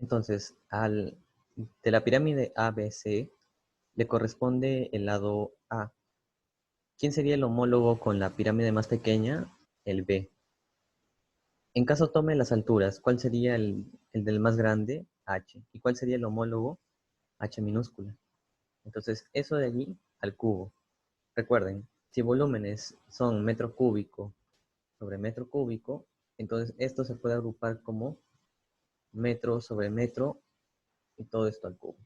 Entonces, de la pirámide ABC le corresponde el lado A. ¿Quién sería el homólogo con la pirámide más pequeña? El B. En caso tome las alturas, ¿cuál sería el del más grande? H. ¿Y cuál sería el homólogo? H minúscula. Entonces, eso de allí al cubo. Recuerden, si volúmenes son metro cúbico sobre metro cúbico, entonces esto se puede agrupar como metro sobre metro y todo esto al cubo.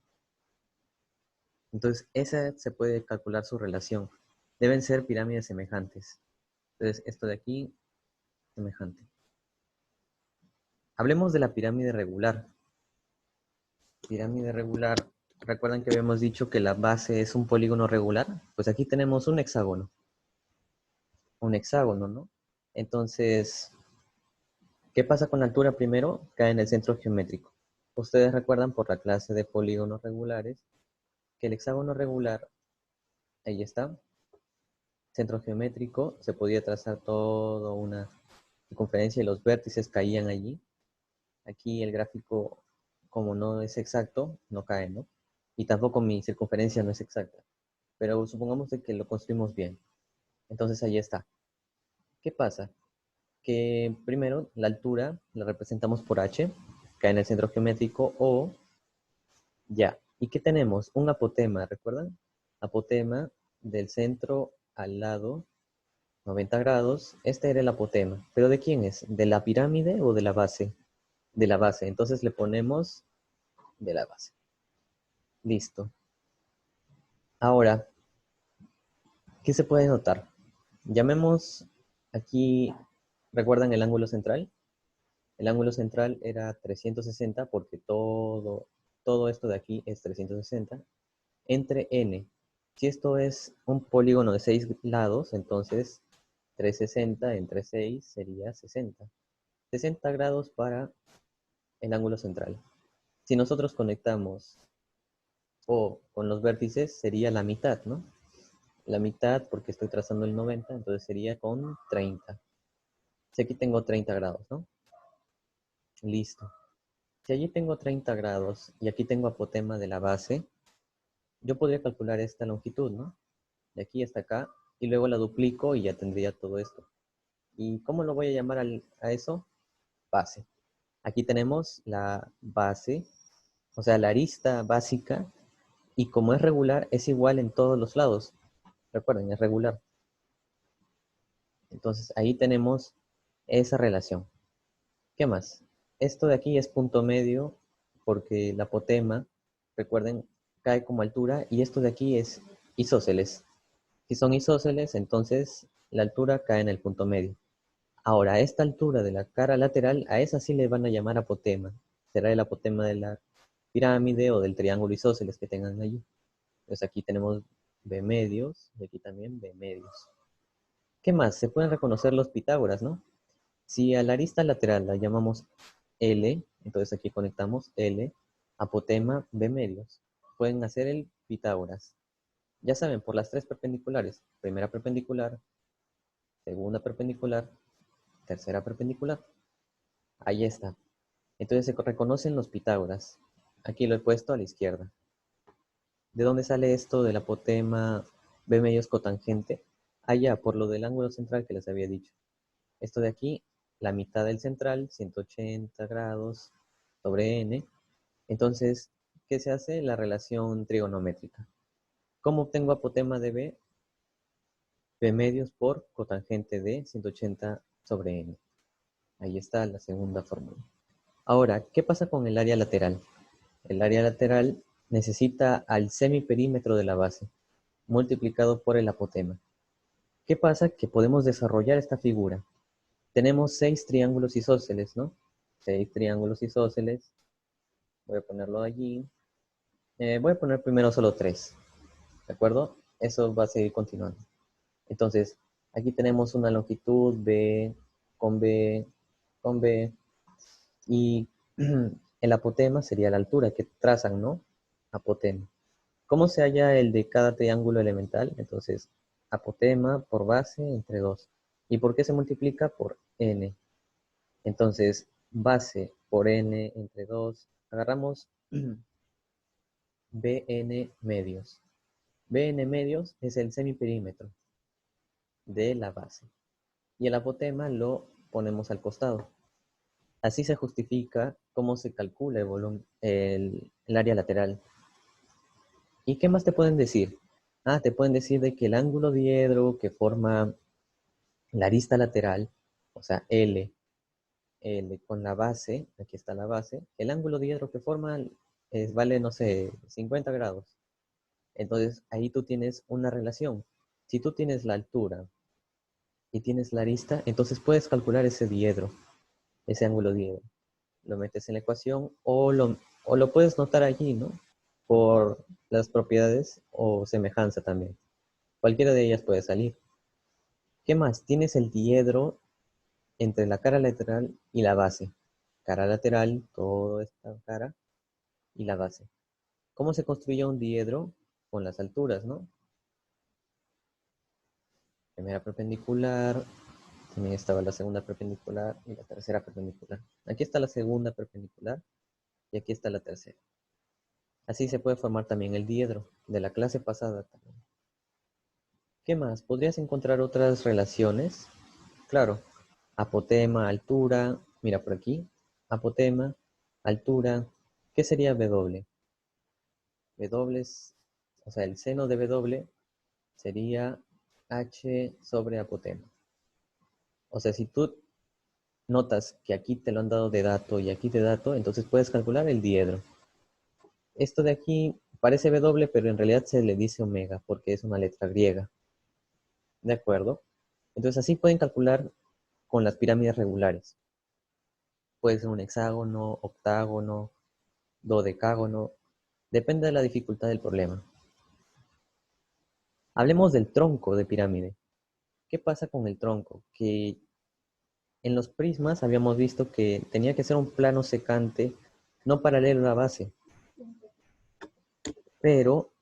Entonces, esa se puede calcular su relación. Deben ser pirámides semejantes. Entonces, esto de aquí, semejante. Hablemos de la pirámide regular. Pirámide regular, ¿recuerdan que habíamos dicho que la base es un polígono regular? Pues aquí tenemos un hexágono, ¿no? Entonces, ¿qué pasa con la altura primero? Cae en el centro geométrico. Ustedes recuerdan por la clase de polígonos regulares que el hexágono regular, ahí está, centro geométrico, se podía trazar toda una circunferencia y los vértices caían allí. Aquí el gráfico, como no es exacto, no cae, ¿no? Y tampoco mi circunferencia no es exacta. Pero supongamos de que lo construimos bien. Entonces ahí está. ¿Qué pasa? Que primero la altura la representamos por h, cae en el centro geométrico o ya. ¿Y qué tenemos? Un apotema, ¿recuerdan? Apotema del centro al lado, 90 grados. Este era el apotema. ¿Pero de quién es? ¿De la pirámide o de la base? De la base. Entonces le ponemos de la base. Listo. Ahora, ¿qué se puede notar? Llamemos aquí, ¿recuerdan el ángulo central? El ángulo central era 360 porque todo esto de aquí es 360 entre n. Si esto es un polígono de 6 lados, entonces 360 entre 6 sería 60. 60 grados para el ángulo central. Si nosotros conectamos O con los vértices sería la mitad, ¿no? La mitad porque estoy trazando el 90, entonces sería con 30. Si aquí tengo 30 grados, ¿no? Listo. Si allí tengo 30 grados y aquí tengo apotema de la base, yo podría calcular esta longitud, ¿no? De aquí hasta acá, y luego la duplico y ya tendría todo esto. ¿Y cómo lo voy a llamar a eso? Base. Aquí tenemos la base, o sea, la arista básica, y como es regular, es igual en todos los lados. Recuerden, es regular. Entonces ahí tenemos esa relación. ¿Qué más? Esto de aquí es punto medio porque la apotema, recuerden, cae como altura y esto de aquí es isósceles. Si son isósceles, entonces la altura cae en el punto medio. Ahora, a esta altura de la cara lateral, a esa sí le van a llamar apotema. Será el apotema de la pirámide o del triángulo isósceles que tengan allí. Entonces aquí tenemos B medios y aquí también B medios. ¿Qué más? Se pueden reconocer los Pitágoras, ¿no? Si a la arista lateral la llamamos L, entonces aquí conectamos L, apotema B medios. Pueden hacer el Pitágoras. Ya saben, por las tres perpendiculares. Primera perpendicular, segunda perpendicular, tercera perpendicular. Ahí está. Entonces se reconocen los Pitágoras. Aquí lo he puesto a la izquierda. ¿De dónde sale esto del apotema B medios cotangente? Allá, por lo del ángulo central que les había dicho. Esto de aquí, la mitad del central, 180 grados sobre n. Entonces, ¿qué se hace? La relación trigonométrica. ¿Cómo obtengo apotema de B? B medios por cotangente de 180 sobre n. Ahí está la segunda fórmula. Ahora, ¿qué pasa con el área lateral? El área lateral necesita al semiperímetro de la base, multiplicado por el apotema. ¿Qué pasa? Que podemos desarrollar esta figura. Tenemos 6 triángulos isósceles, ¿no? 6 triángulos isósceles. Voy a ponerlo allí. Voy a poner primero solo 3, ¿de acuerdo? Eso va a seguir continuando. Entonces, aquí tenemos una longitud B con B con B y el apotema sería la altura que trazan, ¿no? Apotema. ¿Cómo se halla el de cada triángulo elemental? Entonces, apotema por base entre 2. ¿Y por qué se multiplica? Por n. Entonces, base por n entre 2, agarramos bn medios. Bn medios es el semiperímetro de la base. Y el apotema lo ponemos al costado. Así se justifica cómo se calcula el volumen, el área lateral. ¿Y qué más te pueden decir? Te pueden decir de que el ángulo diedro que forma la arista lateral, o sea, L con la base, aquí está la base, el ángulo diedro que forma vale, no sé, 50 grados. Entonces, ahí tú tienes una relación. Si tú tienes la altura y tienes la arista, entonces puedes calcular ese diedro, ese ángulo diedro. Lo metes en la ecuación o lo puedes notar allí, ¿no? Por las propiedades o semejanza también. Cualquiera de ellas puede salir. ¿Qué más? Tienes el diedro entre la cara lateral y la base. Cara lateral, toda esta cara, y la base. ¿Cómo se construye un diedro? Con las alturas, ¿no? Primera perpendicular, también estaba la segunda perpendicular y la tercera perpendicular. Aquí está la segunda perpendicular y aquí está la tercera. Así se puede formar también el diedro, de la clase pasada también. ¿Qué más? ¿Podrías encontrar otras relaciones? Claro, apotema, altura, mira por aquí, apotema, altura, ¿qué sería W? W es, o sea, el seno de W sería H sobre apotema. O sea, si tú notas que aquí te lo han dado de dato y aquí de dato, entonces puedes calcular el diedro. Esto de aquí parece W, pero en realidad se le dice omega porque es una letra griega. ¿De acuerdo? Entonces así pueden calcular con las pirámides regulares. Puede ser un hexágono, octágono, dodecágono. Depende de la dificultad del problema. Hablemos del tronco de pirámide. ¿Qué pasa con el tronco? Que en los prismas habíamos visto que tenía que ser un plano secante, no paralelo a la base. Pero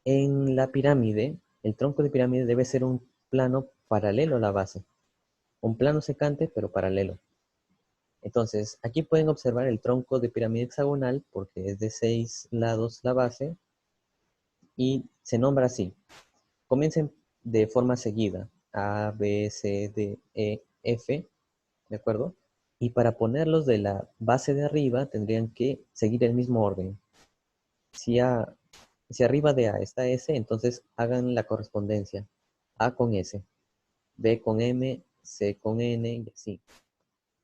en la pirámide, el tronco de pirámide debe ser un plano paralelo a la base. Un plano secante, pero paralelo. Entonces, aquí pueden observar el tronco de pirámide hexagonal porque es de 6 lados la base y se nombra así. Comiencen de forma seguida. A, B, C, D, E, F, ¿de acuerdo? Y para ponerlos de la base de arriba tendrían que seguir el mismo orden. Si arriba de A está S, entonces hagan la correspondencia. A con S, B con M, C con N y así.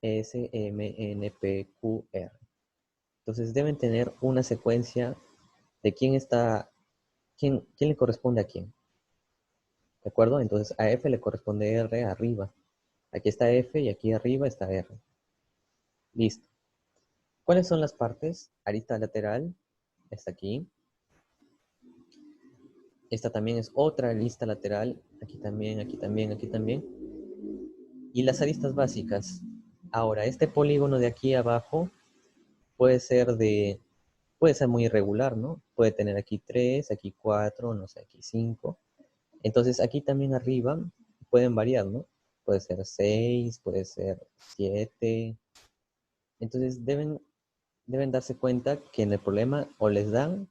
S, M, N, P, Q, R. Entonces deben tener una secuencia de quién le corresponde a quién. ¿De acuerdo? Entonces a F le corresponde R arriba. Aquí está F y aquí arriba está R. Listo. ¿Cuáles son las partes? Arista lateral está aquí. Esta también es otra arista lateral. Aquí también, aquí también, aquí también. Y las aristas básicas. Ahora, este polígono de aquí abajo puede ser muy irregular, ¿no? Puede tener aquí 3, aquí 4, no sé, aquí 5. Entonces aquí también arriba pueden variar, ¿no? Puede ser 6, puede ser 7. Entonces deben darse cuenta que en el problema o les dan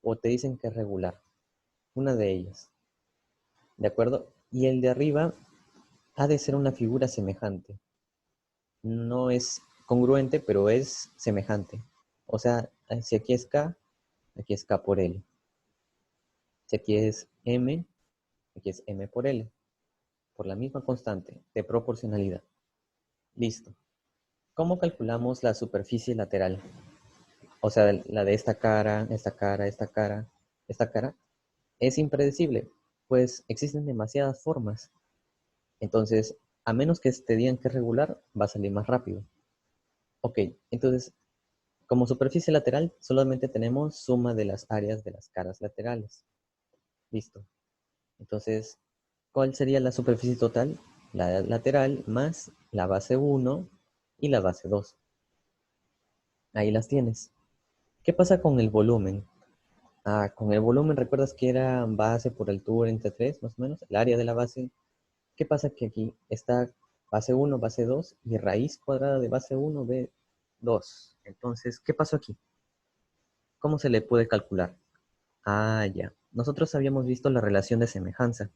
o te dicen que es regular. Una de ellas. ¿De acuerdo? Y el de arriba ha de ser una figura semejante. No es congruente, pero es semejante. O sea, si aquí es K por L. Si aquí es M, aquí es M por L. Por la misma constante de proporcionalidad. Listo. ¿Cómo calculamos la superficie lateral? O sea, la de esta cara, esta cara, esta cara, esta cara. Es impredecible, pues existen demasiadas formas. Entonces, a menos que te digan que es regular, va a salir más rápido. Ok, entonces, como superficie lateral, solamente tenemos suma de las áreas de las caras laterales. Listo. Entonces, ¿cuál sería la superficie total? La lateral más la base 1 y la base 2. Ahí las tienes. ¿Qué pasa con el volumen? Con el volumen, ¿recuerdas que era base por altura entre 3, más o menos? El área de la base. ¿Qué pasa? Que aquí está Base 1, base 2 y raíz cuadrada de base 1, B2. Entonces, ¿qué pasó aquí? ¿Cómo se le puede calcular? Ah, ya. Nosotros habíamos visto la relación de semejanza.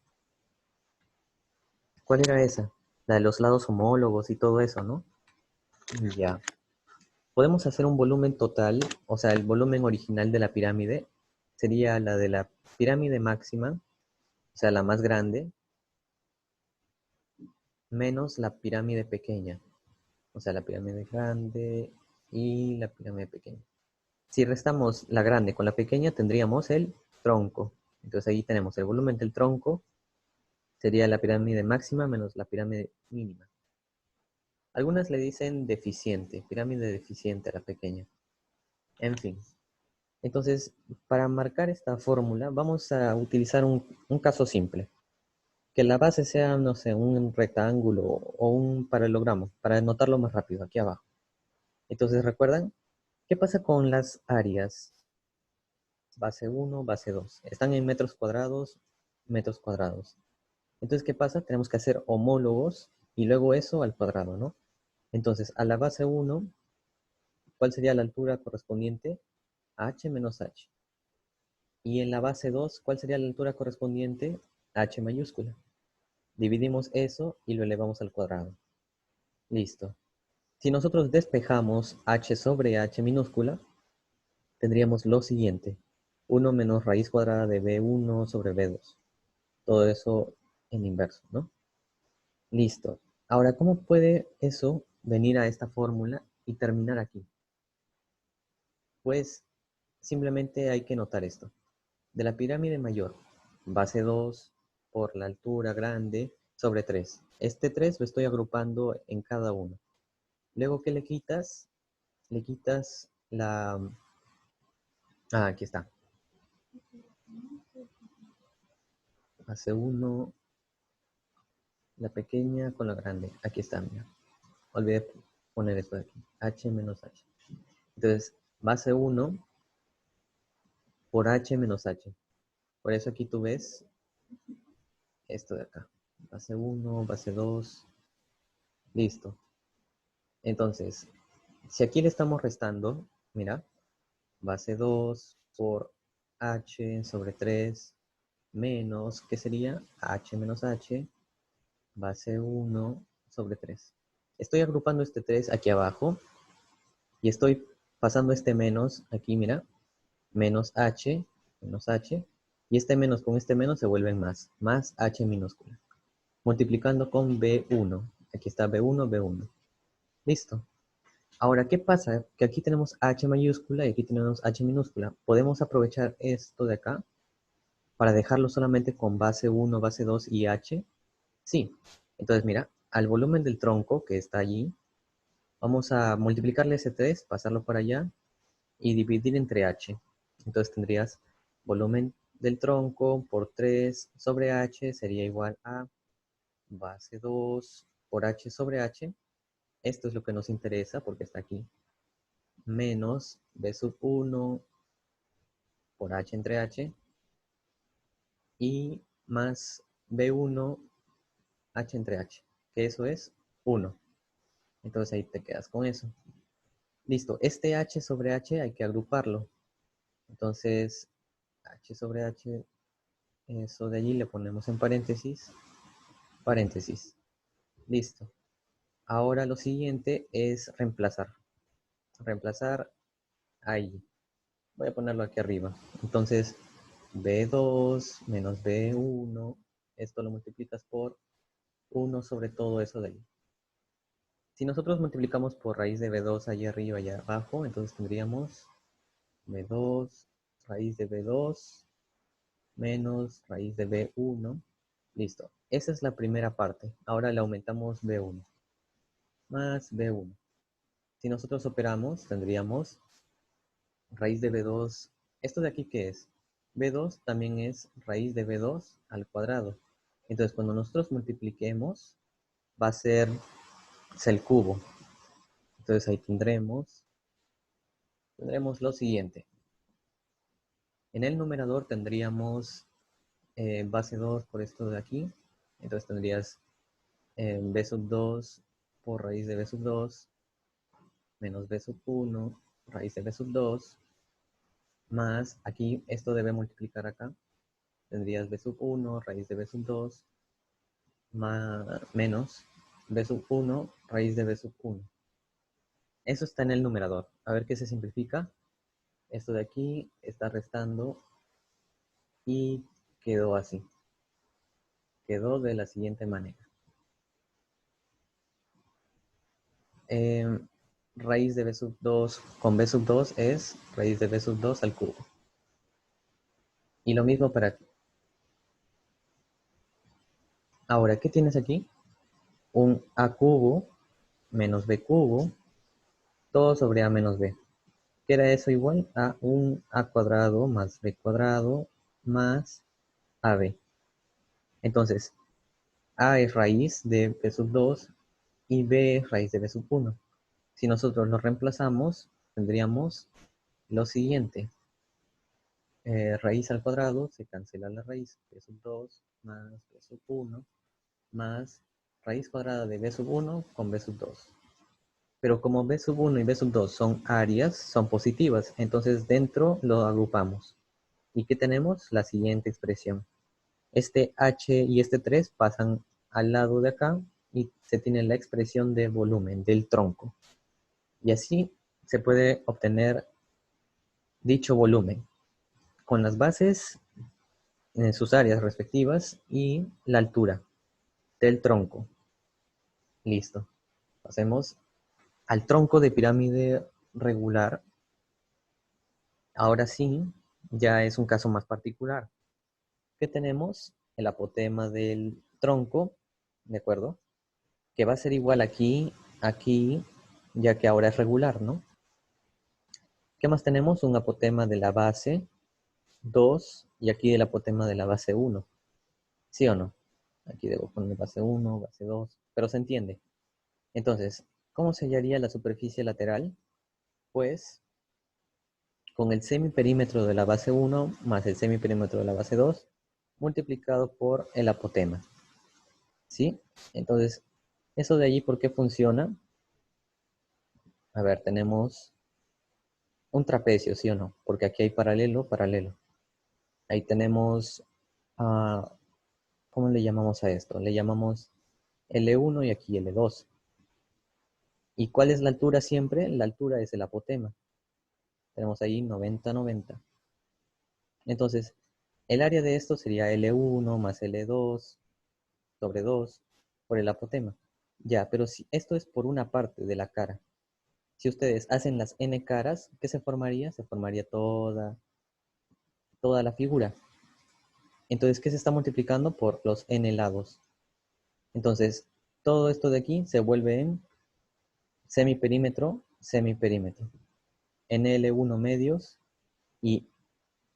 ¿Cuál era esa? La de los lados homólogos y todo eso, ¿no? Ya. Podemos hacer un volumen total, o sea, el volumen original de la pirámide sería la de la pirámide máxima, o sea, la más grande, menos la pirámide pequeña, o sea, la pirámide grande y la pirámide pequeña. Si restamos la grande con la pequeña, tendríamos el tronco. Entonces ahí tenemos el volumen del tronco, sería la pirámide máxima menos la pirámide mínima. Algunas le dicen deficiente, pirámide deficiente a la pequeña. En fin. Entonces, para marcar esta fórmula, vamos a utilizar un caso simple. Que la base sea, no sé, un rectángulo o un paralelogramo, para anotarlo más rápido, aquí abajo. Entonces, ¿recuerdan? ¿Qué pasa con las áreas? Base 1, base 2. Están en metros cuadrados, metros cuadrados. Entonces, ¿qué pasa? Tenemos que hacer homólogos y luego eso al cuadrado, ¿no? Entonces, a la base 1, ¿cuál sería la altura correspondiente? H menos H. Y en la base 2, ¿cuál sería la altura correspondiente? H mayúscula. Dividimos eso y lo elevamos al cuadrado. Listo. Si nosotros despejamos h sobre h minúscula, tendríamos lo siguiente. 1 menos raíz cuadrada de b1 sobre b2. Todo eso en inverso, ¿no? Listo. Ahora, ¿cómo puede eso venir a esta fórmula y terminar aquí? Pues simplemente hay que notar esto. De la pirámide mayor, base 2 por la altura grande sobre 3. Este 3 lo estoy agrupando en cada uno. Luego, ¿qué le quitas? Le quitas la... Ah, aquí está. Base 1, la pequeña con la grande. Aquí está, mira. Olvidé poner esto de aquí. H menos H. Entonces, base 1 por H menos H. Por eso aquí tú ves esto de acá. Base 1, base 2. Listo. Entonces, si aquí le estamos restando, mira, base 2 por H sobre 3 menos, ¿qué sería? H menos H, base 1 sobre 3. Estoy agrupando este 3 aquí abajo y estoy pasando este menos aquí, mira, menos H, y este menos con este menos se vuelven más H minúscula. Multiplicando con B1. Aquí está B1, B1. Listo. Ahora, ¿qué pasa? Que aquí tenemos H mayúscula y aquí tenemos H minúscula. ¿Podemos aprovechar esto de acá para dejarlo solamente con base 1, base 2 y H? Sí. Entonces, mira, al volumen del tronco que está allí, vamos a multiplicarle ese 3, pasarlo para allá y dividir entre H. Entonces tendrías volumen del tronco por 3 sobre H sería igual a base 2 por H sobre H. Esto es lo que nos interesa porque está aquí. Menos B sub 1 por H entre H y más B1 H entre H, que eso es 1. Entonces ahí te quedas con eso. Listo, este H sobre H hay que agruparlo. Entonces, H sobre H, eso de allí le ponemos en paréntesis, paréntesis. Listo. Ahora lo siguiente es reemplazar. Reemplazar ahí. Voy a ponerlo aquí arriba. Entonces, B2 menos B1, esto lo multiplicas por 1 sobre todo eso de ahí. Si nosotros multiplicamos por raíz de B2 allá arriba y allá abajo, entonces tendríamos B2 raíz de B2 menos raíz de B1. Listo. Esa es la primera parte. Ahora le aumentamos B1 más B1. Si nosotros operamos, tendríamos raíz de B2. ¿Esto de aquí qué es? B2 también es raíz de B2 al cuadrado. Entonces, cuando nosotros multipliquemos, va a ser el cubo. Entonces ahí tendremos lo siguiente. En el numerador tendríamos base 2 por esto de aquí. Entonces tendrías b sub 2 por raíz de b sub 2 menos b sub 1 raíz de b sub 2 más, aquí esto debe multiplicar acá, tendrías b sub 1 raíz de b sub 2 más, menos b sub 1 raíz de b sub 1. Eso está en el numerador. A ver qué se simplifica. Esto de aquí está restando y quedó así. Quedó de la siguiente manera. Raíz de b sub 2 con b sub 2 es raíz de b sub 2 al cubo. Y lo mismo para aquí. Ahora, ¿qué tienes aquí? Un a cubo menos b cubo, todo sobre a menos b. ¿Qué era eso igual? A un a cuadrado más b cuadrado más ab. Entonces, a es raíz de b sub 2 y b es raíz de b sub 1. Si nosotros lo reemplazamos, tendríamos lo siguiente. Raíz al cuadrado, se cancela la raíz, b sub 2 más b sub 1 más raíz cuadrada de b sub 1 con b sub 2. Pero como b sub 1 y b sub 2 son áreas, son positivas, entonces dentro lo agrupamos. ¿Y qué tenemos? La siguiente expresión. Este h y este 3 pasan al lado de acá y se tiene la expresión de volumen, del tronco. Y así se puede obtener dicho volumen con las bases en sus áreas respectivas y la altura del tronco. Listo. Pasemos al tronco de pirámide regular. Ahora sí, ya es un caso más particular. ¿Qué tenemos? El apotema del tronco, ¿de acuerdo? Que va a ser igual aquí, aquí, ya que ahora es regular, ¿no? ¿Qué más tenemos? Un apotema de la base 2 y aquí el apotema de la base 1. ¿Sí o no? Aquí debo poner base 1, base 2, pero se entiende. Entonces, ¿cómo se hallaría la superficie lateral? Pues con el semiperímetro de la base 1 más el semiperímetro de la base 2 multiplicado por el apotema. ¿Sí? Entonces, eso de allí, ¿por qué funciona? A ver, tenemos un trapecio, ¿sí o no? Porque aquí hay paralelo, paralelo. Ahí tenemos, ¿cómo le llamamos a esto? Le llamamos L1 y aquí L2. ¿Y cuál es la altura siempre? La altura es el apotema. Tenemos ahí 90, 90. Entonces, el área de esto sería L1 más L2 sobre 2 por el apotema. Ya, pero si esto es por una parte de la cara. Si ustedes hacen las n caras, ¿qué se formaría? Se formaría toda la figura. Entonces, ¿qué se está multiplicando? Por los n lados. Entonces, todo esto de aquí se vuelve en semiperímetro, semiperímetro. NL1 medios y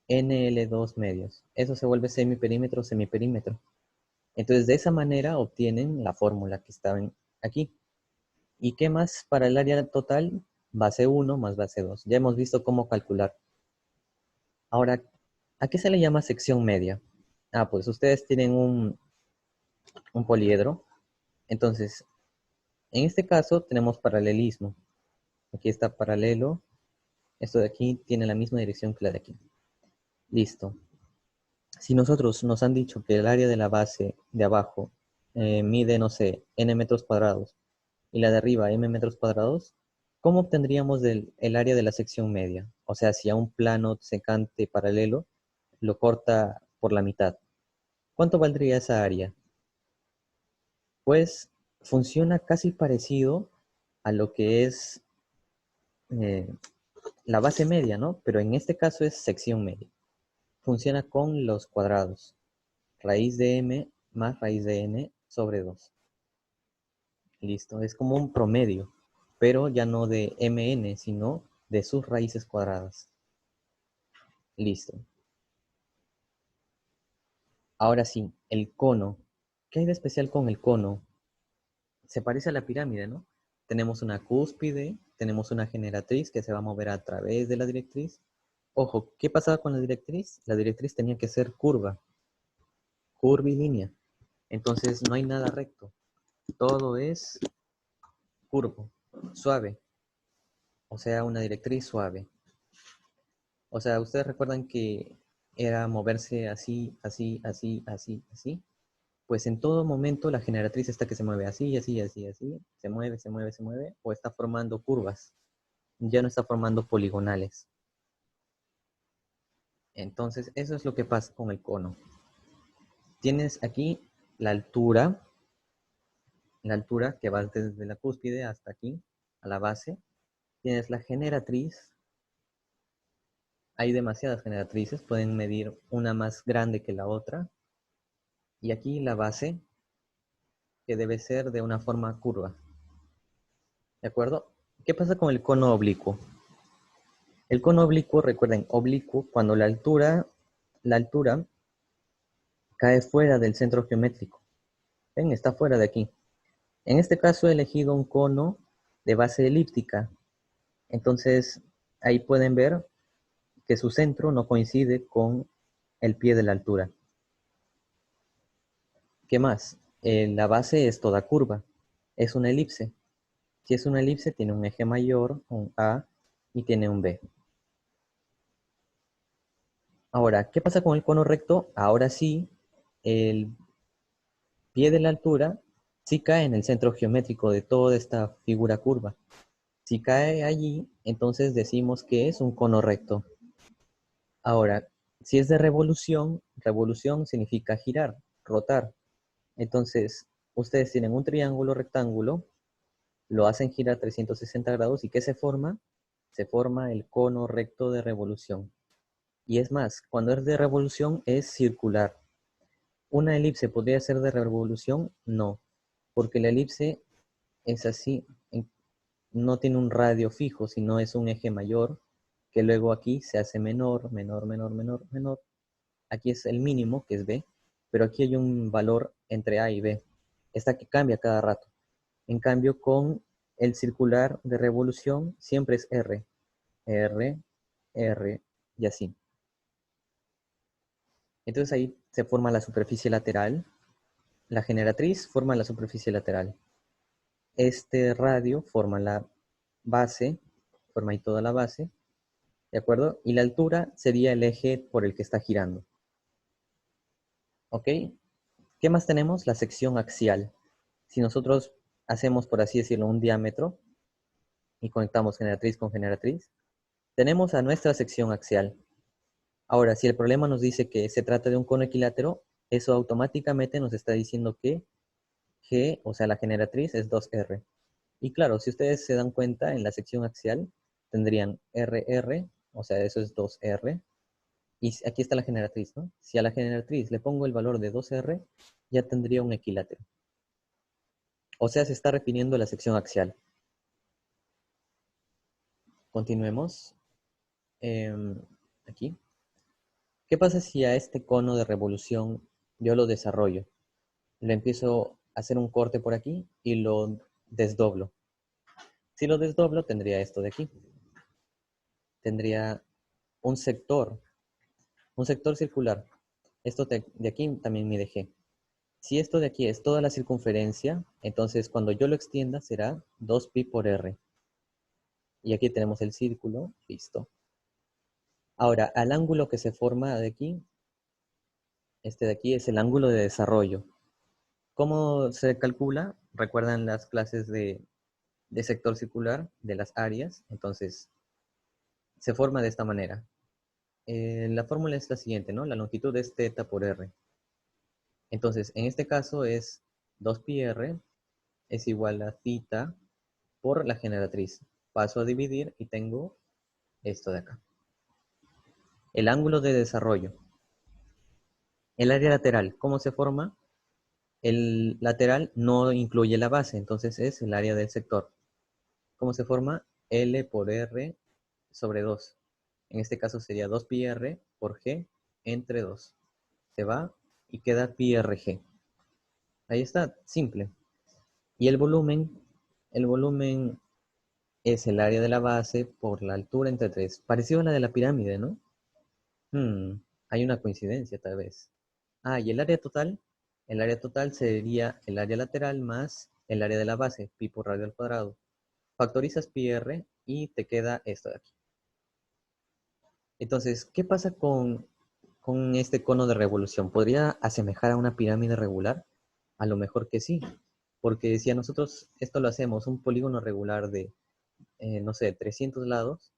NL2 medios. Eso se vuelve semiperímetro, semiperímetro. Entonces, de esa manera obtienen la fórmula que está aquí. ¿Y qué más para el área total? Base 1 más base 2. Ya hemos visto cómo calcular. Ahora, ¿a qué se le llama sección media? Pues ustedes tienen un poliedro. Entonces, en este caso tenemos paralelismo. Aquí está paralelo. Esto de aquí tiene la misma dirección que la de aquí. Listo. Si nosotros nos han dicho que el área de la base de abajo mide, no sé, n metros cuadrados y la de arriba m metros cuadrados, ¿cómo obtendríamos el área de la sección media? O sea, si a un plano secante paralelo lo corta por la mitad, ¿cuánto valdría esa área? Pues funciona casi parecido a lo que es eh, la base media, ¿no? Pero en este caso es sección media. Funciona con los cuadrados. Raíz de m más raíz de n sobre 2. Listo, es como un promedio, pero ya no de mn, sino de sus raíces cuadradas. Listo. Ahora sí, el cono. ¿Qué hay de especial con el cono? Se parece a la pirámide, ¿no? Tenemos una cúspide, tenemos una generatriz que se va a mover a través de la directriz. Ojo, ¿qué pasaba con la directriz? La directriz tenía que ser curva, curvilínea. Entonces no hay nada recto. todo es curvo, suave, o sea, una directriz suave. O sea, ustedes recuerdan que era moverse así, así, así, así, así. Pues en todo momento la generatriz está que se mueve así, así, así, así, se mueve, se mueve, se mueve, o está formando curvas, ya no está formando poligonales. Entonces, eso es lo que pasa con el cono. Tienes aquí la altura que va desde la cúspide hasta aquí, a la base. Tienes la generatriz. Hay demasiadas generatrices, pueden medir una más grande que la otra. Y aquí la base, que debe ser de una forma curva. ¿De acuerdo? ¿Qué pasa con el cono oblicuo? El cono oblicuo, recuerden, oblicuo, cuando la altura cae fuera del centro geométrico. ¿Ven? Está fuera de aquí. En este caso he elegido un cono de base elíptica. Entonces, ahí pueden ver que su centro no coincide con el pie de la altura. ¿Qué más? La base es toda curva. Es una elipse. Si es una elipse, tiene un eje mayor, un A, y tiene un B. Ahora, ¿qué pasa con el cono recto? Ahora sí, el pie de la altura sí cae en el centro geométrico de toda esta figura curva. Si cae allí, entonces decimos que es un cono recto. Ahora, si es de revolución, revolución significa girar, rotar. Entonces, ustedes tienen un triángulo rectángulo, lo hacen girar 360 grados y ¿qué se forma? Se forma el cono recto de revolución. Y es más, cuando es de revolución es circular. ¿Una elipse podría ser de revolución? No, porque la elipse es así, no tiene un radio fijo, sino es un eje mayor, que luego aquí se hace menor, menor, menor, menor, menor. Aquí es el mínimo, que es B, pero aquí hay un valor entre A y B. Esta que cambia cada rato. En cambio, con el circular de revolución siempre es R, R, R y así. Entonces ahí se forma la superficie lateral. La generatriz forma la superficie lateral. Este radio forma la base, forma ahí toda la base, ¿de acuerdo? Y la altura sería el eje por el que está girando. ¿Ok? ¿Qué más tenemos? La sección axial. Si nosotros hacemos, por así decirlo, un diámetro y conectamos generatriz con generatriz, tenemos a nuestra sección axial. Ahora, si el problema nos dice que se trata de un cono equilátero, eso automáticamente nos está diciendo que G, o sea, la generatriz es 2R. Y claro, si ustedes se dan cuenta, en la sección axial tendrían RR, o sea, eso es 2R. Y aquí está la generatriz, ¿no? Si a la generatriz le pongo el valor de 2R, ya tendría un equilátero. O sea, se está refiriendo a la sección axial. Continuemos. Aquí. ¿Qué pasa si a este cono de revolución yo lo desarrollo? Le empiezo a hacer un corte por aquí y lo desdoblo. Si lo desdoblo, tendría esto de aquí. Tendría un sector circular. Esto de aquí también mide G. Si esto de aquí es toda la circunferencia, entonces cuando yo lo extienda será 2pi por R. Y aquí tenemos el círculo, listo. Ahora, al ángulo que se forma de aquí, este de aquí es el ángulo de desarrollo. ¿Cómo se calcula? ¿Recuerdan las clases de sector circular, de las áreas? Entonces, se forma de esta manera. La fórmula es la siguiente, ¿no? La longitud es θ por R. Entonces, en este caso es 2pi R es igual a θ por la generatriz. Paso a dividir y tengo esto de acá. El ángulo de desarrollo. El área lateral, ¿cómo se forma? El lateral no incluye la base, entonces es el área del sector. ¿Cómo se forma? L por R sobre 2. En este caso sería 2pi R por G entre 2. Se va y queda pi RG. Ahí está, simple. Y el volumen es el área de la base por la altura entre 3. Parecido a la de la pirámide, ¿no? Hay una coincidencia tal vez. Ah, y el área total sería el área lateral más el área de la base, pi por radio al cuadrado. Factorizas pi r y te queda esto de aquí. Entonces, ¿qué pasa con este cono de revolución? ¿Podría asemejar a una pirámide regular? A lo mejor que sí, porque si a nosotros esto lo hacemos, un polígono regular de, no sé, 300 lados,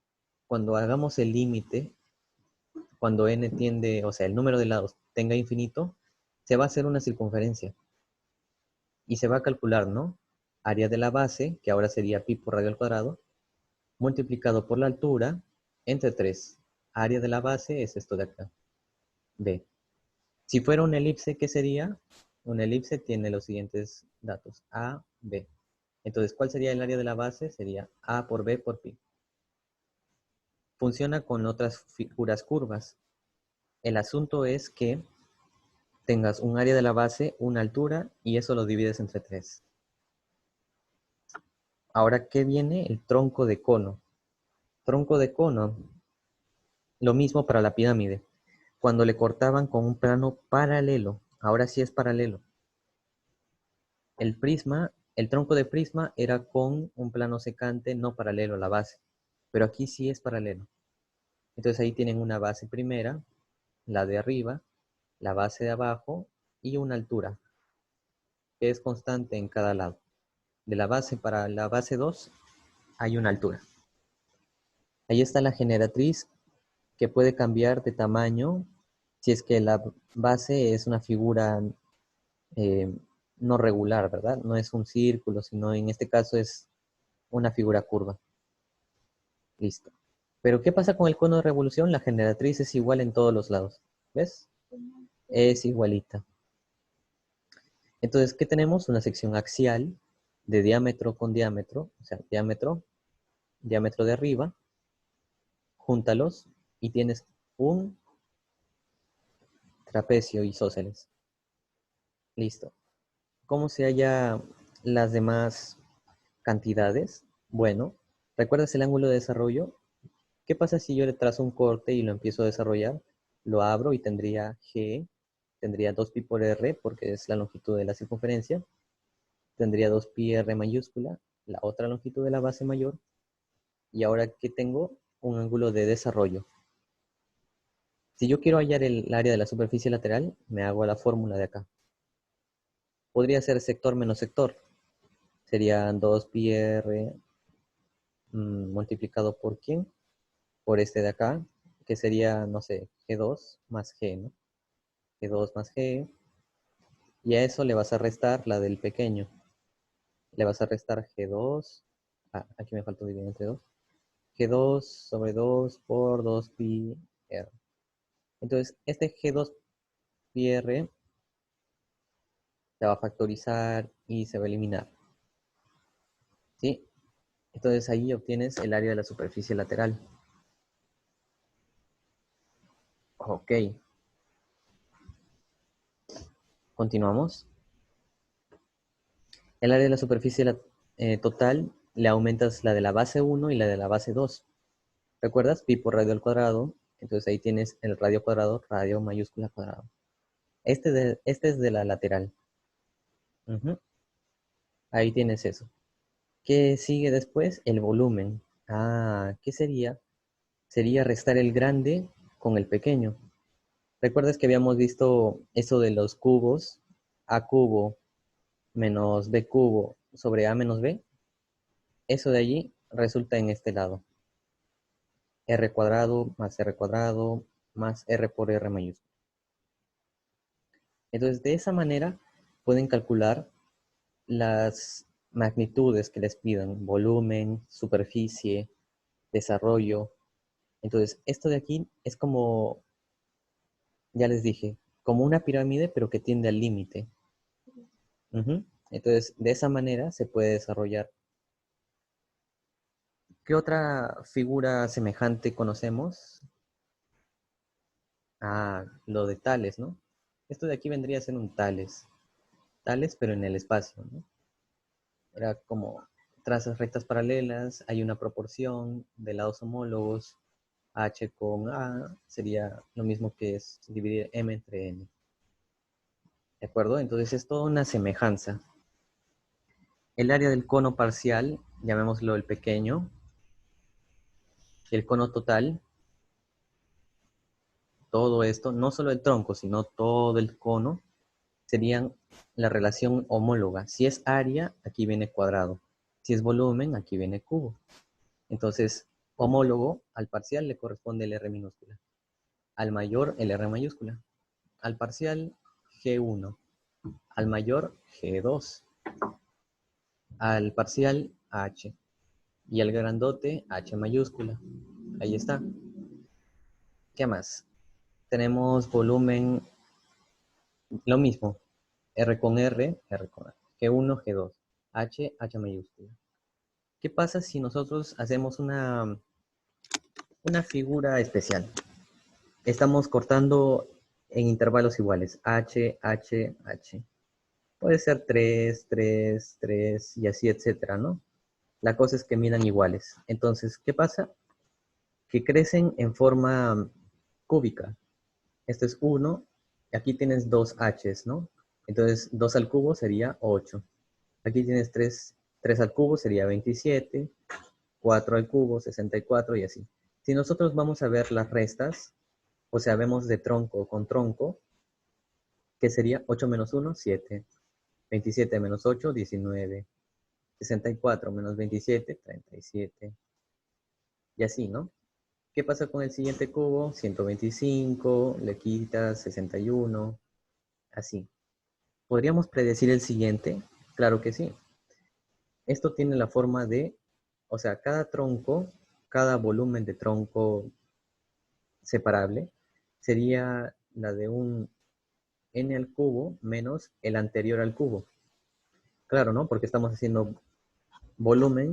cuando hagamos el límite, cuando n tiende, o sea, el número de lados tenga infinito, se va a hacer una circunferencia y se va a calcular, ¿no? Área de la base, que ahora sería pi por radio al cuadrado, multiplicado por la altura entre 3. Área de la base es esto de acá, b. Si fuera una elipse, ¿qué sería? Una elipse tiene los siguientes datos, a, b. Entonces, ¿cuál sería el área de la base? Sería a por b por pi. Funciona con otras figuras curvas. El asunto es que tengas un área de la base, una altura, y eso lo divides entre 3. Ahora, ¿qué viene? El tronco de cono. Tronco de cono, lo mismo para la pirámide. Cuando le cortaban con un plano paralelo, ahora sí es paralelo. El prisma, el tronco de prisma era con un plano secante no paralelo a la base, pero aquí sí es paralelo. Entonces ahí tienen una base primera, la de arriba, la base de abajo y una altura, que es constante en cada lado. De la base para la base 2 hay una altura. Ahí está la generatriz que puede cambiar de tamaño si es que la base es una figura eh, no regular, ¿verdad? No es un círculo, sino en este caso es una figura curva. Listo. Pero ¿qué pasa con el cono de revolución? La generatriz es igual en todos los lados. ¿Ves? Es igualita. Entonces, ¿qué tenemos? Una sección axial de diámetro con diámetro, o sea, diámetro, diámetro de arriba, júntalos y tienes un trapecio isósceles. Listo. ¿Cómo se halla las demás cantidades? Bueno, ¿recuerdas el ángulo de desarrollo? ¿Qué pasa si yo le trazo un corte y lo empiezo a desarrollar? Lo abro y tendría G, tendría 2pi por R, porque es la longitud de la circunferencia. Tendría 2pi R mayúscula, la otra longitud de la base mayor. Y ahora que tengo un ángulo de desarrollo. Si yo quiero hallar el área de la superficie lateral, me hago la fórmula de acá. Podría ser sector menos sector. Serían 2pi R multiplicado por ¿quién? Por este de acá, que sería, no sé, G2 más G, ¿no? G2 más G, y a eso le vas a restar la del pequeño. Le vas a restar G2, aquí me faltó dividir entre 2, G2 sobre 2 por 2pi R. Entonces, este G2 pi R se va a factorizar y se va a eliminar, ¿sí? Entonces ahí obtienes el área de la superficie lateral. Ok, continuamos. El área de la superficie total le aumentas la de la base 1 y la de la base 2. ¿Recuerdas? Pi por radio al cuadrado. Entonces ahí tienes el radio cuadrado, radio mayúscula cuadrado. Este es de la lateral. Ujú. Ahí tienes eso. ¿Qué sigue después? El volumen. Ah, ¿qué sería? Sería restar el grande con el pequeño. ¿Recuerdas que habíamos visto eso de los cubos? A cubo menos b cubo sobre a menos b. Eso de allí resulta en este lado. R cuadrado más r por r mayúscula. Entonces, de esa manera pueden calcular las magnitudes que les pidan, volumen, superficie, desarrollo. Entonces, esto de aquí es como, ya les dije, como una pirámide, pero que tiende al límite. Entonces, de esa manera se puede desarrollar. ¿Qué otra figura semejante conocemos? Ah, lo de Tales, ¿no? Esto de aquí vendría a ser un Tales. Tales, pero en el espacio, ¿no? Era como trazas rectas paralelas, hay una proporción de lados homólogos, H con A sería lo mismo que es dividir M entre N. ¿De acuerdo? Entonces es toda una semejanza. el área del cono parcial, llamémoslo el pequeño, el cono total, todo esto, no solo el tronco, sino todo el cono, serían la relación homóloga. Si es área, aquí viene cuadrado. Si es volumen, aquí viene cubo. Entonces, homólogo al parcial le corresponde el R minúscula. Al mayor, el R mayúscula. Al parcial, G1. Al mayor, G2. Al parcial, H. Y al grandote, H mayúscula. Ahí está. ¿Qué más? Tenemos volumen, lo mismo. R con R, R con R. G1, G2. H, H mayúscula. ¿Qué pasa si nosotros hacemos una figura especial? Estamos cortando en intervalos iguales. H, H, H. Puede ser 3, 3, 3 y así, etcétera, ¿no? La cosa es que midan iguales. Entonces, ¿qué pasa? Que crecen en forma cúbica. Esto es 1. Aquí tienes 2 H's, ¿no? Entonces, 2 al cubo sería 8. Aquí tienes 3 al cubo sería 27. 4 al cubo, 64 y así. Si nosotros vamos a ver las restas, o sea, vemos de tronco con tronco, ¿qué sería? 8 menos 1, 7. 27 menos 8, 19. 64 menos 27, 37. Y así, ¿no? ¿Qué pasa con el siguiente cubo? 125, le quitas 61, así. ¿Podríamos predecir el siguiente? Claro que sí. Esto tiene la forma de, o sea, cada tronco, cada volumen de tronco separable sería la de un n al cubo menos el anterior al cubo. Claro, ¿no? Porque estamos haciendo volumen,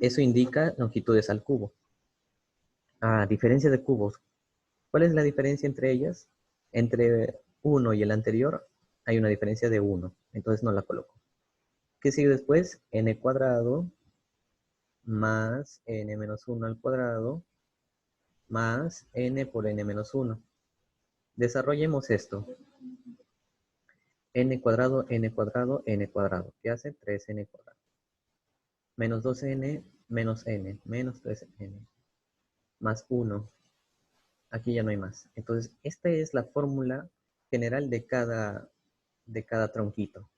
eso indica longitudes al cubo. Ah, diferencia de cubos. ¿Cuál es la diferencia entre ellas? Entre uno y el anterior hay una diferencia de 1, entonces no la coloco. ¿Qué sigue después? N cuadrado más n menos 1 al cuadrado más n por n menos 1. Desarrollemos esto. N cuadrado, n cuadrado, n cuadrado. ¿Qué hace? 3n cuadrado. Menos 2n, menos n, menos 3n. Más 1. Aquí ya no hay más. Entonces, esta es la fórmula general de cada tronquito.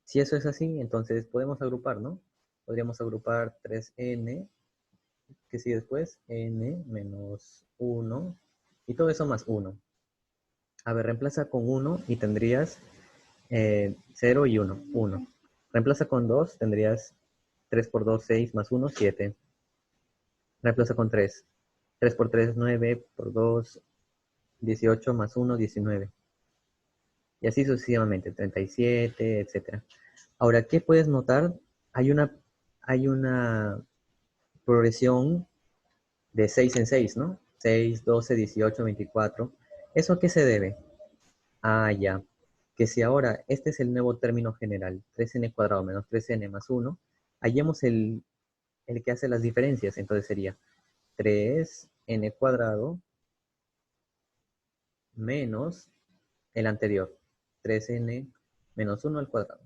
Si eso es así, entonces podemos agrupar, ¿no? Podríamos agrupar 3n, que sigue después, n menos 1, y todo eso más 1. A ver, reemplaza con 1 y tendrías 0 y 1, 1. Reemplaza con 2, tendrías 3 por 2, 6, más 1, 7. Reemplaza con 3. 3 por 3, 9, por 2, 18, más 1, 19. Y así sucesivamente, 37, etc. Ahora, ¿qué puedes notar? Hay una progresión de 6 en 6, ¿no? 6, 12, 18, 24. ¿Eso a qué se debe? Ah, ya. Que si ahora este es el nuevo término general, 3n cuadrado menos 3n más 1, hallemos el que hace las diferencias. Entonces sería 3n cuadrado menos el anterior, 3n menos 1 al cuadrado.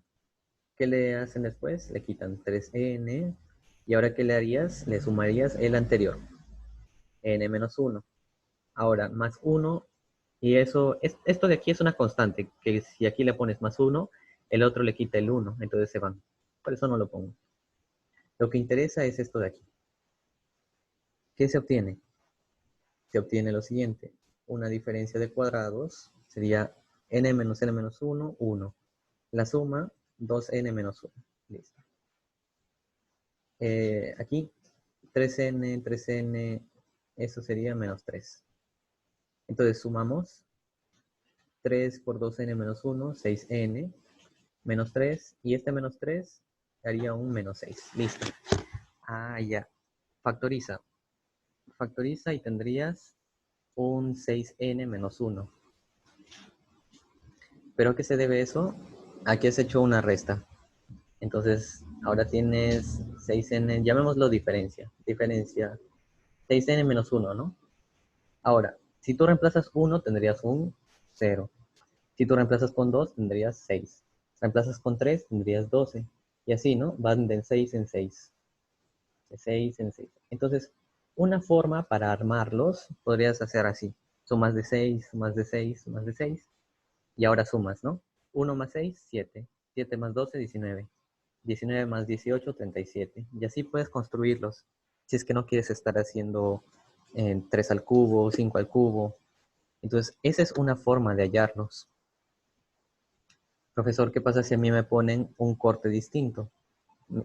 ¿Qué le hacen después? Le quitan 3n. ¿Y ahora qué le harías? Le sumarías el anterior, n menos 1. Ahora, más 1. Y esto de aquí es una constante, que si aquí le pones más 1, el otro le quita el 1, entonces se van. Por eso no lo pongo. Lo que interesa es esto de aquí. ¿Qué se obtiene? Se obtiene lo siguiente. Una diferencia de cuadrados sería n menos 1, 1. La suma, 2n menos 1. Listo. Aquí, 3n, 3n, eso sería menos 3. Entonces sumamos 3 por 2n menos 1, 6n, menos 3, y este menos 3 daría un menos 6. Listo. Ah, ya. Factoriza. Factoriza y tendrías un 6n menos 1. ¿Pero a qué se debe eso? Aquí has hecho una resta. Entonces, ahora tienes 6n, llamémoslo diferencia. Diferencia 6n menos 1, ¿no? Ahora, si tú reemplazas 1, tendrías un 0. Si tú reemplazas con 2, tendrías 6. Reemplazas con 3, tendrías 12. Y así, ¿no? Van de 6 en 6. De 6 en 6. Entonces, una forma para armarlos podrías hacer así. Sumas de 6, sumas de 6, sumas de 6. Y ahora sumas, ¿no? 1 más 6, 7. 7 más 12, 19. 19 más 18, 37. Y así puedes construirlos. Si es que no quieres estar haciendo 3 al cubo, 5 al cubo. Entonces, esa es una forma de hallarlos. Profesor, ¿qué pasa si a mí me ponen un corte distinto?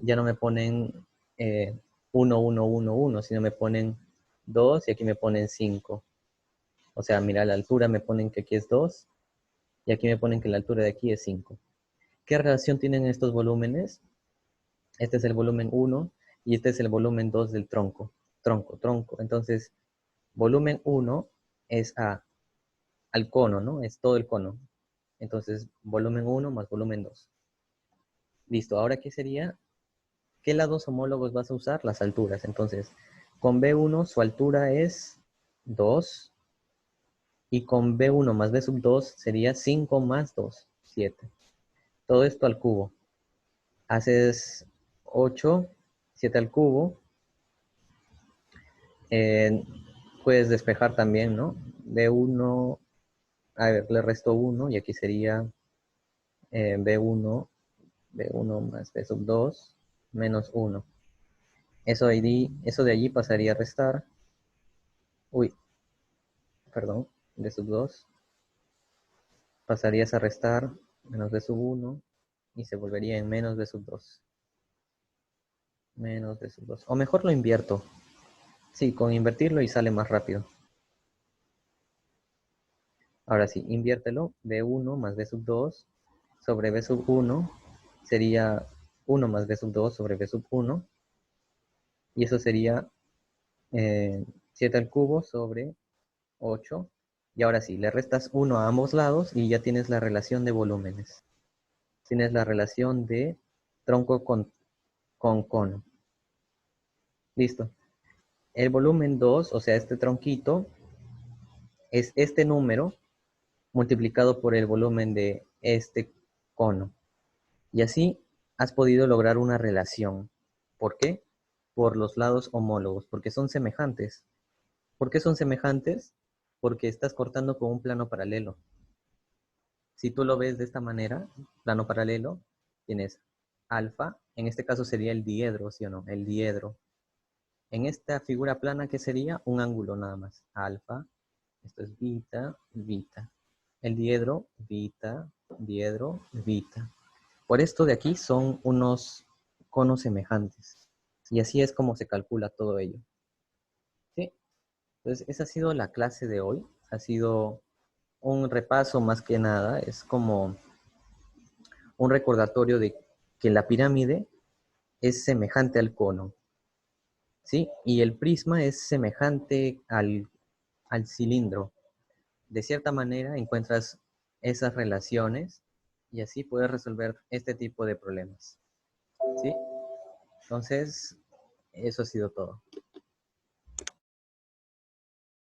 Ya no me ponen 1, 1, 1, 1, sino me ponen 2 y aquí me ponen 5. O sea, mira, la altura me ponen que aquí es 2 y aquí me ponen que la altura de aquí es 5. ¿Qué relación tienen estos volúmenes? Este es el volumen 1 y este es el volumen 2 del tronco. Tronco, tronco. Entonces, volumen 1 es al cono, ¿no? Es todo el cono. Entonces, volumen 1 más volumen 2. Listo, ahora ¿qué sería? ¿Qué lados homólogos vas a usar? Las alturas. Entonces, con B1 su altura es 2 y con B1 más B sub 2 sería 5 más 2, 7. Todo esto al cubo. Haces 8, 7 al cubo. Eh, puedes despejar también, ¿no? B1, a ver, le resto 1 y aquí sería B1, B1 más B sub 2 menos 1. Eso de allí pasaría a restar. Uy, perdón, B sub 2. Pasarías a restar menos B sub 1 y se volvería en menos B sub 2. Menos B sub 2. O mejor lo invierto. Sí, con invertirlo y sale más rápido. Ahora sí, inviértelo. B1 más B sub 2 sobre B sub 1 sería 1 más B sub 2 sobre B sub 1. Y eso sería 7 al cubo sobre 8. Y ahora sí, le restas 1 a ambos lados y ya tienes la relación de volúmenes. Tienes la relación de tronco con cono. Listo. El volumen 2, o sea, este tronquito, es este número multiplicado por el volumen de este cono. Y así has podido lograr una relación. ¿Por qué? Por los lados homólogos, porque son semejantes. ¿Por qué son semejantes? Porque estás cortando con un plano paralelo. Si tú lo ves de esta manera, plano paralelo, tienes alfa, en este caso sería el diedro, ¿sí o no? El diedro. En esta figura plana, ¿qué sería? Un ángulo nada más. Alfa, esto es beta, beta. El diedro, beta, diedro, beta. Por esto de aquí son unos conos semejantes. Y así es como se calcula todo ello. ¿Sí? Entonces, esa ha sido la clase de hoy. Ha sido un repaso más que nada. Es como un recordatorio de que la pirámide es semejante al cono. ¿Sí? Y el prisma es semejante al cilindro. De cierta manera encuentras esas relaciones y así puedes resolver este tipo de problemas. ¿Sí? Entonces, eso ha sido todo.